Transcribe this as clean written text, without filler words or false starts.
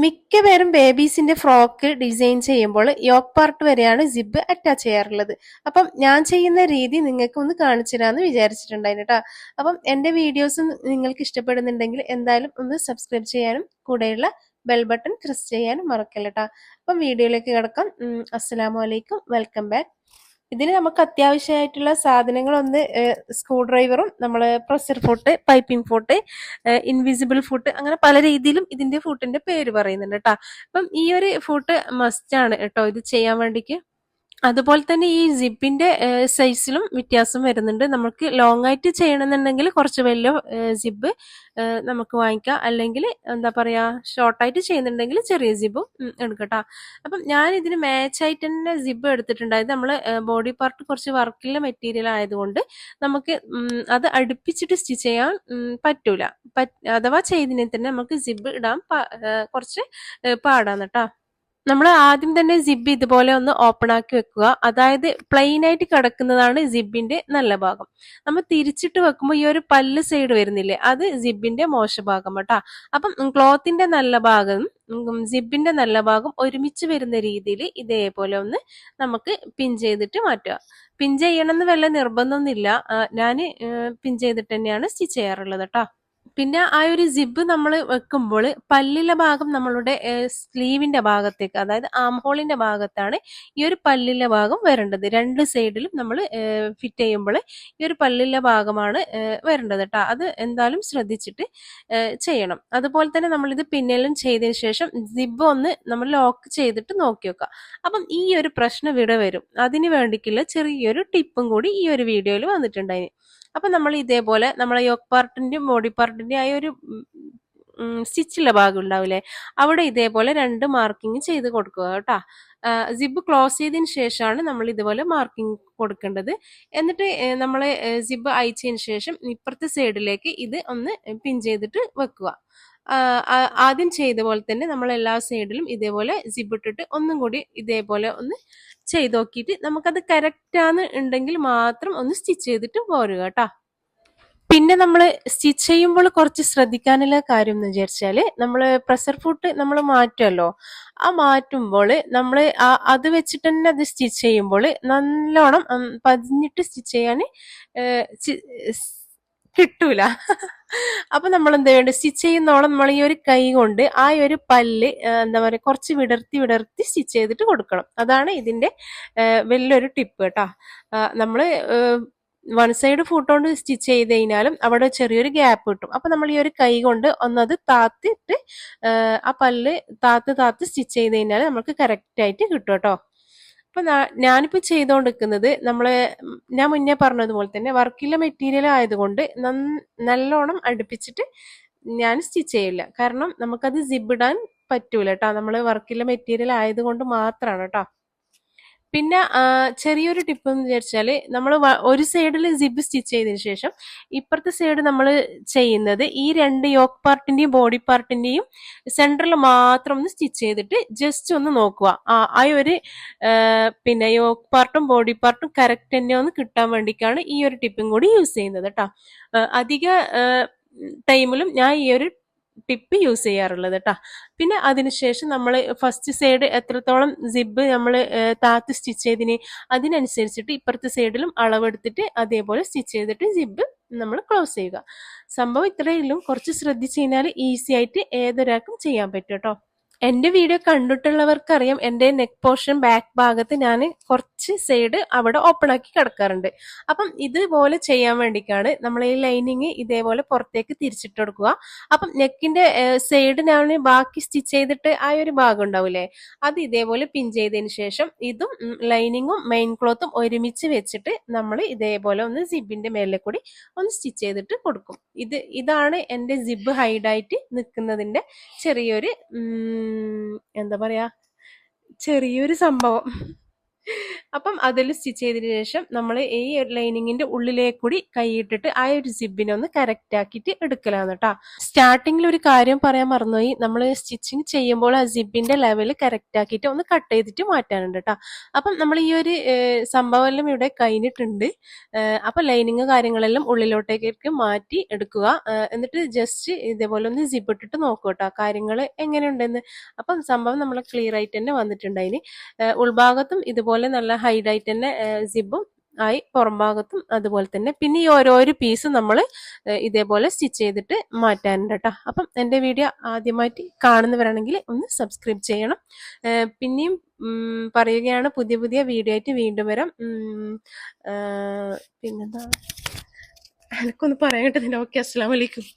മിക്ക പേരും ബേബീസിന്റെ frock design ചെയ്യുമ്പോൾ യോക്ക് പാർട്ട് വരെയാണ് സിബ് അറ്റാച്ച് ചെയ്യാറുള്ളത്. അപ്പം ഞാൻ ചെയ്യുന്ന രീതി നിങ്ങൾക്ക് ഒന്ന് കാണിച്ചു തരാമെന്ന് വിചാരിച്ചിട്ടുണ്ടായിരുന്നു കേട്ടോ. അപ്പം എൻ്റെ വീഡിയോസ് നിങ്ങൾക്ക് ഇഷ്ടപ്പെടുന്നുണ്ടെങ്കിൽ എന്തായാലും ഒന്ന് സബ്സ്ക്രൈബ് ചെയ്യാനും കൂടെയുള്ള ബെൽ ബട്ടൺ പ്രസ് ചെയ്യാനും മറക്കല്ല കേട്ടോ. അപ്പം വീഡിയോയിലേക്ക് കിടക്കാം. അസ്സലാമു അലൈക്കും, വെൽക്കം ബാക്ക്. ഇതിന് നമുക്ക് അത്യാവശ്യമായിട്ടുള്ള സാധനങ്ങളൊന്ന് സ്ക്രൂ ഡ്രൈവറും, നമ്മൾ pressure foot, piping foot, invisible foot, അങ്ങനെ പല രീതിയിലും ഇതിന്റെ ഫുട്ടിന്റെ പേര് പറയുന്നുണ്ട് കേട്ടോ. അപ്പം ഈ ഒരു ഫുട്ട് മസ്റ്റ് ആണ് കേട്ടോ ഇത് ചെയ്യാൻ വേണ്ടിക്ക്. അതുപോലെ തന്നെ ഈ സിബിന്റെ സൈസിലും വ്യത്യാസം വരുന്നുണ്ട്. നമുക്ക് ലോങ് ആയിട്ട് ചെയ്യണമെന്നുണ്ടെങ്കിൽ കുറച്ച് വലിയ സിബ് നമുക്ക് വാങ്ങിക്കാം, അല്ലെങ്കിൽ എന്താ പറയാ ഷോർട്ടായിട്ട് ചെയ്യുന്നുണ്ടെങ്കിൽ ചെറിയ സിബും എടുക്കട്ടോ. അപ്പം ഞാൻ ഇതിന് മാച്ച് ആയിട്ട് തന്നെ സിബ് എടുത്തിട്ടുണ്ടായത് നമ്മൾ ബോഡി പാർട്ട് കുറച്ച് വർക്കുള്ള മെറ്റീരിയൽ ആയതുകൊണ്ട് നമുക്ക് അത് അടുപ്പിച്ചിട്ട് സ്റ്റിച്ച് ചെയ്യാൻ പറ്റൂല. അഥവാ ചെയ്തതിനെ തന്നെ നമുക്ക് സിബ് ഇടാൻ കുറച്ച് പാടാണ് കേട്ടോ. നമ്മൾ ആദ്യം തന്നെ സിബ് ഇതുപോലെ ഒന്ന് ഓപ്പൺ ആക്കി വെക്കുക. അതായത് പ്ലെയിൻ ആയിട്ട് കിടക്കുന്നതാണ് സിബിന്റെ നല്ല ഭാഗം. നമ്മൾ തിരിച്ചിട്ട് വെക്കുമ്പോൾ ഈ ഒരു പല്ല് സൈഡ് വരുന്നില്ലേ, അത് സിബിന്റെ മോശഭാഗം കേട്ടോ. അപ്പം ക്ലോത്തിന്റെ നല്ല ഭാഗം സിബിന്റെ നല്ല ഭാഗം ഒരുമിച്ച് വരുന്ന രീതിയിൽ ഇതേപോലെ ഒന്ന് നമുക്ക് പിൻ ചെയ്തിട്ട് മാറ്റുക. പിൻ ചെയ്യണമെന്ന് വല്ല നിർബന്ധമൊന്നുമില്ല. ഞാൻ പിൻ ചെയ്തിട്ട് തന്നെയാണ് സ്റ്റിച്ച് ചെയ്യാറുള്ളത് കേട്ടോ. പിന്നെ ആ ഒരു സിബ് നമ്മൾ വെക്കുമ്പോൾ പല്ലിലെ ഭാഗം നമ്മളുടെ സ്ലീവിന്റെ ഭാഗത്തേക്ക്, അതായത് ആം ഹോളിന്റെ ഭാഗത്താണ് ഈ ഒരു പല്ലിലെ ഭാഗം വരേണ്ടത്. രണ്ട് സൈഡിലും നമ്മൾ ഫിറ്റ് ചെയ്യുമ്പോൾ ഈ ഒരു പല്ലിലെ ഭാഗമാണ് വരേണ്ടത് കേട്ടോ. അത് എന്തായാലും ശ്രദ്ധിച്ചിട്ട് ചെയ്യണം. അതുപോലെ തന്നെ നമ്മളിത് പിന്നിലും ചെയ്തതിന് ശേഷം സിബ് ഒന്ന് നമ്മൾ ലോക്ക് ചെയ്തിട്ട് നോക്കി വെക്കുക. അപ്പം ഈ ഒരു പ്രശ്നം ഇവിടെ വരും. അതിന് വേണ്ടിക്കുള്ള ചെറിയൊരു ടിപ്പും കൂടി ഈ ഒരു വീഡിയോയിൽ വന്നിട്ടുണ്ടായിന്. അപ്പൊ നമ്മൾ ഇതേപോലെ നമ്മളെ യോക്ക് പാർട്ടിന്റെയും ബോഡി പാർട്ടിന്റെയും ആയ ഒരു സ്റ്റിച്ചുള്ള ഭാഗം ഉണ്ടാവില്ലേ, അവിടെ ഇതേപോലെ 2 മാർക്കിങ് ചെയ്ത് കൊടുക്കുക കേട്ടോ. സിബ് ക്ലോസ് ചെയ്തതിന് ശേഷമാണ് നമ്മൾ ഇതുപോലെ മാർക്കിങ് കൊടുക്കേണ്ടത്. എന്നിട്ട് നമ്മൾ സിബ് അയച്ചതിന് ശേഷം ഇപ്പുറത്തെ സൈഡിലേക്ക് ഇത് ഒന്ന് പിൻ ചെയ്തിട്ട് വെക്കുക. ആദ്യം ചെയ്ത പോലെ തന്നെ നമ്മൾ എല്ലാ സൈഡിലും ഇതേപോലെ സിബ് ഇട്ടിട്ട് ഒന്നും കൂടി ഇതേപോലെ ഒന്ന് ചെയ്ത് നോക്കിയിട്ട് നമുക്കത് കറക്റ്റാന്ന് ഉണ്ടെങ്കിൽ മാത്രം ഒന്ന് സ്റ്റിച്ച് ചെയ്തിട്ട് പോരുക കേട്ടോ. പിന്നെ നമ്മൾ സ്റ്റിച്ച് ചെയ്യുമ്പോൾ കുറച്ച് ശ്രദ്ധിക്കാനുള്ള കാര്യം എന്ന് വിചാരിച്ചാല്, നമ്മൾ പ്രഷർ ഫുട്ട് നമ്മൾ മാറ്റുമല്ലോ, ആ മാറ്റുമ്പോൾ നമ്മൾ അത് വെച്ചിട്ട് തന്നെ അത് സ്റ്റിച്ച് ചെയ്യുമ്പോൾ നല്ലോണം പതിഞ്ഞിട്ട് സ്റ്റിച്ച് ചെയ്യാൻ കിട്ടൂല. അപ്പൊ നമ്മൾ എന്താ വേണ്ടത്, സ്റ്റിച്ച് ചെയ്യുന്നോളം നമ്മൾ ഈ ഒരു കൈ കൊണ്ട് ആ ഒരു പല്ല് എന്താ പറയുക കുറച്ച് വിടർത്തി വിടർത്തി സ്റ്റിച്ച് ചെയ്തിട്ട് കൊടുക്കണം. അതാണ് ഇതിന്റെ വലിയൊരു ടിപ്പ് കേട്ടോ. നമ്മള് വൺ സൈഡ് ഫുട്ട് കൊണ്ട് സ്റ്റിച്ച് ചെയ്ത് കഴിഞ്ഞാലും അവിടെ ചെറിയൊരു ഗ്യാപ്പ് കിട്ടും. അപ്പൊ നമ്മൾ ഈ ഒരു കൈ കൊണ്ട് ഒന്നത് താത്തിട്ട് ആ പല്ല് താത്ത് സ്റ്റിച്ച് ചെയ്ത് കഴിഞ്ഞാൽ നമുക്ക് കറക്റ്റ് ആയിട്ട് കിട്ടും കേട്ടോ. അപ്പൊ ഞാനിപ്പോ ചെയ്തുകൊണ്ടിരിക്കുന്നത് ഞാൻ മുന്നേ പറഞ്ഞതുപോലെ തന്നെ വർക്കിലെ മെറ്റീരിയൽ ആയതുകൊണ്ട് നല്ലോണം അടുപ്പിച്ചിട്ട് ഞാൻ സ്റ്റിച്ച് ചെയ്യില്ല. കാരണം നമുക്കത് സിബ് ഇടാൻ പറ്റൂല കേട്ടോ. നമ്മൾ വർക്കിലെ മെറ്റീരിയൽ ആയതുകൊണ്ട് മാത്രമാണ് കേട്ടോ. പിന്നെ ചെറിയൊരു ടിപ്പ് എന്ന് വിചാരിച്ചാല്, നമ്മൾ ഒരു സൈഡിൽ സിബ് സ്റ്റിച്ച് ചെയ്തതിനു ശേഷം ഇപ്പുറത്തെ സൈഡ് നമ്മൾ ചെയ്യുന്നത് ഈ 2 യോക്ക് പാർട്ടിന്റെയും ബോഡി പാർട്ടിന്റെയും സെന്ററിൽ മാത്രം ഒന്ന് സ്റ്റിച്ച് ചെയ്തിട്ട് ജസ്റ്റ് ഒന്ന് നോക്കുക. ആ ഒരു പിന്നെ യോക്ക് പാർട്ടും ബോഡി പാർട്ടും കറക്റ്റ് തന്നെ ഒന്ന് കിട്ടാൻ വേണ്ടിയിട്ടാണ് ഈ ഒരു ടിപ്പും കൂടി യൂസ് ചെയ്യുന്നത് കേട്ടോ. അധിക ടൈമിലും ഞാൻ ഈ ഒരു ടിപ്പ് യൂസ് ചെയ്യാറുള്ളത് കേട്ടോ. പിന്നെ അതിനുശേഷം നമ്മൾ ഫസ്റ്റ് സൈഡ് എത്രത്തോളം സിബ് നമ്മൾ താത്ത് സ്റ്റിച്ച് ചെയ്തിന് അതിനനുസരിച്ചിട്ട് ഇപ്പുറത്തെ സൈഡിലും അളവെടുത്തിട്ട് അതേപോലെ സ്റ്റിച്ച് ചെയ്തിട്ട് സിബ് നമ്മൾ ക്ലോസ് ചെയ്യുക. സംഭവം ഇത്രയുള്ളൂ. കുറച്ച് ശ്രദ്ധിച്ചു കഴിഞ്ഞാൽ ഈസി ആയിട്ട് ഏതൊരാൾക്കും ചെയ്യാൻ പറ്റും കേട്ടോ. എന്റെ വീഡിയോ കണ്ടിട്ടുള്ളവർക്ക് അറിയാം, എന്റെ നെക്ക് പോർഷൻ ബാക്ക് ഭാഗത്ത് ഞാൻ കുറച്ച് സൈഡ് അവിടെ ഓപ്പൺ ആക്കി കിടക്കാറുണ്ട്. അപ്പം ഇതുപോലെ ചെയ്യാൻ വേണ്ടിയിട്ടാണ് നമ്മൾ ഈ ലൈനിങ് ഇതേപോലെ പുറത്തേക്ക് തിരിച്ചിട്ട് കൊടുക്കുക. അപ്പം നെക്കിന്റെ സൈഡ് ഞാൻ ബാക്കി സ്റ്റിച്ച് ചെയ്തിട്ട് ആ ഒരു ഭാഗം ഉണ്ടാവില്ലേ, അത് ഇതേപോലെ പിൻ ചെയ്തതിന് ശേഷം ഇതും ലൈനിങ്ങും മെയിൻ ക്ലോത്തും ഒരുമിച്ച് വെച്ചിട്ട് നമ്മൾ ഇതേപോലെ ഒന്ന് സിബിന്റെ മേലെ കൂടി ഒന്ന് സ്റ്റിച്ച് ചെയ്തിട്ട് കൊടുക്കും. ഇതാണ് എന്റെ സിബ് ഹൈഡായിട്ട് നിൽക്കുന്നതിന്റെ ചെറിയൊരു എന്താ പറയാ ചെറിയൊരു സംഭവം. അപ്പം അതിൽ സ്റ്റിച്ച് ചെയ്തതിന് ശേഷം നമ്മൾ ഈ ലൈനിങ്ങിന്റെ ഉള്ളിലേക്ക് കൂടി കൈയിട്ടിട്ട് ആ ഒരു സിബിനെ ഒന്ന് കറക്റ്റ് ആക്കിയിട്ട് എടുക്കലാണ് കേട്ടോ. സ്റ്റാർട്ടിങ്ങിൽ ഒരു കാര്യം പറയാൻ മറന്നുപോയി, നമ്മൾ സ്റ്റിച്ചിങ് ചെയ്യുമ്പോൾ ആ സിബിന്റെ ലെവൽ കറക്റ്റ് ആക്കിയിട്ട് ഒന്ന് കട്ട് ചെയ്തിട്ട് മാറ്റാനുണ്ട് കേട്ടോ. അപ്പം നമ്മൾ ഈ ഒരു സംഭവം എല്ലാം ഇവിടെ കഴിഞ്ഞിട്ടുണ്ട്. അപ്പൊ ലൈനിങ് കാര്യങ്ങളെല്ലാം ഉള്ളിലോട്ടേക്ക് മാറ്റി എടുക്കുക. എന്നിട്ട് ജസ്റ്റ് ഇതേപോലെ ഒന്ന് സിബ് ഇട്ടിട്ട് നോക്കുക കേട്ടോ കാര്യങ്ങൾ എങ്ങനെയുണ്ടെന്ന്. അപ്പം സംഭവം നമ്മൾ ക്ലിയർ ആയിട്ട് തന്നെ വന്നിട്ടുണ്ട്. അതിന് ഉൾഭാഗത്തും ഇതുപോലെ നല്ല ഹൈഡായിട്ട് തന്നെ സിബും ആയി, പുറം ഭാഗത്തും അതുപോലെ തന്നെ. പിന്നെ ഈ ഓരോരോ പീസ് നമ്മൾ ഇതേപോലെ സ്റ്റിച്ച് ചെയ്തിട്ട് മാറ്റാനുണ്ട് കേട്ടോ. അപ്പം എൻ്റെ വീഡിയോ ആദ്യമായിട്ട് കാണുന്നവരാണെങ്കിൽ ഒന്ന് സബ്സ്ക്രൈബ് ചെയ്യണം. പിന്നെയും പറയുകയാണ്, പുതിയ പുതിയ വീഡിയോ ആയിട്ട് വീണ്ടും വരാം. പിന്നെന്താ എനിക്കൊന്ന് പറയാൻ കിട്ടുന്നില്ല. ഓക്കെ, അസ്സലാമു അലൈക്കും.